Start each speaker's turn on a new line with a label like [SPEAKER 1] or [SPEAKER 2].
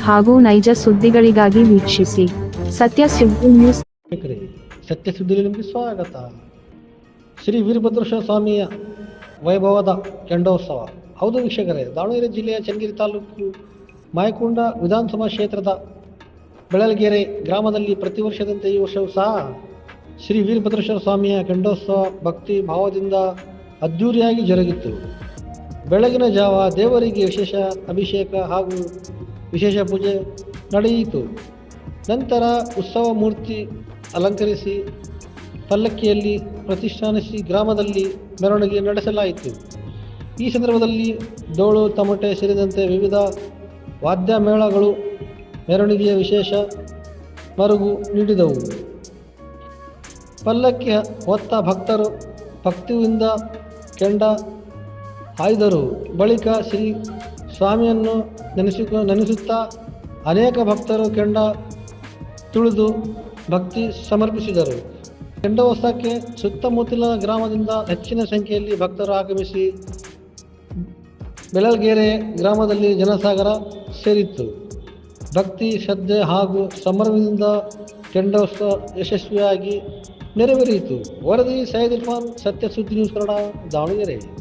[SPEAKER 1] ಹಾಗೂ ನೈಜ ಸುದ್ದಿಗಳಿಗಾಗಿ ವೀಕ್ಷಿಸಿ ಸತ್ಯ ಸುದ್ದಿ ನ್ಯೂಸ್.
[SPEAKER 2] ಸತ್ಯ ಸುದ್ದಿಯಲ್ಲಿ ನಿಮಗೆ ಸ್ವಾಗತ. ಶ್ರೀ ವೀರಭದ್ರೇಶ್ವರ ಸ್ವಾಮಿಯ ವೈಭವದ ಕೆಂಡೋತ್ಸವ. ಹೌದು ವೀಕ್ಷಕರೇ, ದಾವಣಗೆರೆ ಜಿಲ್ಲೆಯ ಚನ್ನಗಿರಿ ತಾಲೂಕು ಮಾಯಕೊಂಡ ವಿಧಾನಸಭಾ ಕ್ಷೇತ್ರದ ಬೆಳಲ್ಗೆರೆ ಗ್ರಾಮದಲ್ಲಿ ಪ್ರತಿ ವರ್ಷದಂತೆ ಈ ವರ್ಷವೂ ಸಹ ಶ್ರೀ ವೀರಭದ್ರೇಶ್ವರ ಸ್ವಾಮಿಯ ಕೆಂಡೋತ್ಸವ ಭಕ್ತಿ ಭಾವದಿಂದ ಅದ್ಧೂರಿಯಾಗಿ ಜರುಗಿತು. ಬೆಳಗಿನ ಜಾವ ದೇವರಿಗೆ ವಿಶೇಷ ಅಭಿಷೇಕ ಹಾಗೂ ವಿಶೇಷ ಪೂಜೆ ನಡೆಯಿತು. ನಂತರ ಉತ್ಸವ ಮೂರ್ತಿ ಅಲಂಕರಿಸಿ ಪಲ್ಲಕ್ಕಿಯಲ್ಲಿ ಪ್ರತಿಷ್ಠಾನಿಸಿ ಗ್ರಾಮದಲ್ಲಿ ಮೆರವಣಿಗೆ ನಡೆಸಲಾಯಿತು. ಈ ಸಂದರ್ಭದಲ್ಲಿ ಡೋಳು ತಮಟೆ ಸೇರಿದಂತೆ ವಿವಿಧ ವಾದ್ಯ ಮೇಳಗಳು ಮೆರವಣಿಗೆಯ ವಿಶೇಷ ಮೆರುಗು ನೀಡಿದವು. ಪಲ್ಲಕ್ಕಿ ಹೊತ್ತ ಭಕ್ತರು ಭಕ್ತಿಯಿಂದ ಕೆಂಡ ಹಾಯ್ದರು. ಬಳಿಕ ಶ್ರೀ ಸ್ವಾಮಿಯನ್ನು ನೆನೆಸುತ್ತಾ ಅನೇಕ ಭಕ್ತರು ಕೆಂಡ ತುಳಿದು ಭಕ್ತಿ ಸಮರ್ಪಿಸಿದರು. ಕೆಂಡೋತ್ಸವಕ್ಕೆ ಸುತ್ತಮುತ್ತಲಿನ ಗ್ರಾಮದಿಂದ ಹೆಚ್ಚಿನ ಸಂಖ್ಯೆಯಲ್ಲಿ ಭಕ್ತರು ಆಗಮಿಸಿ ಬೆಳಲ್ಗೆರೆ ಗ್ರಾಮದಲ್ಲಿ ಜನಸಾಗರ ಸೇರಿತ್ತು. ಭಕ್ತಿ, ಶ್ರದ್ಧೆ ಹಾಗೂ ಸಂಭ್ರಮದಿಂದ ಕೆಂಡೋತ್ಸವ ಯಶಸ್ವಿಯಾಗಿ ನೆರವೇರಿಯಿತು. ವರದಿ ಸೈಯದ್ ಇರ್ಫಾನ್, ಸತ್ಯ ಸುದ್ದಿ ನ್ಯೂಸ್ ಕನ್ನಡ, ದಾವಣಗೆರೆ.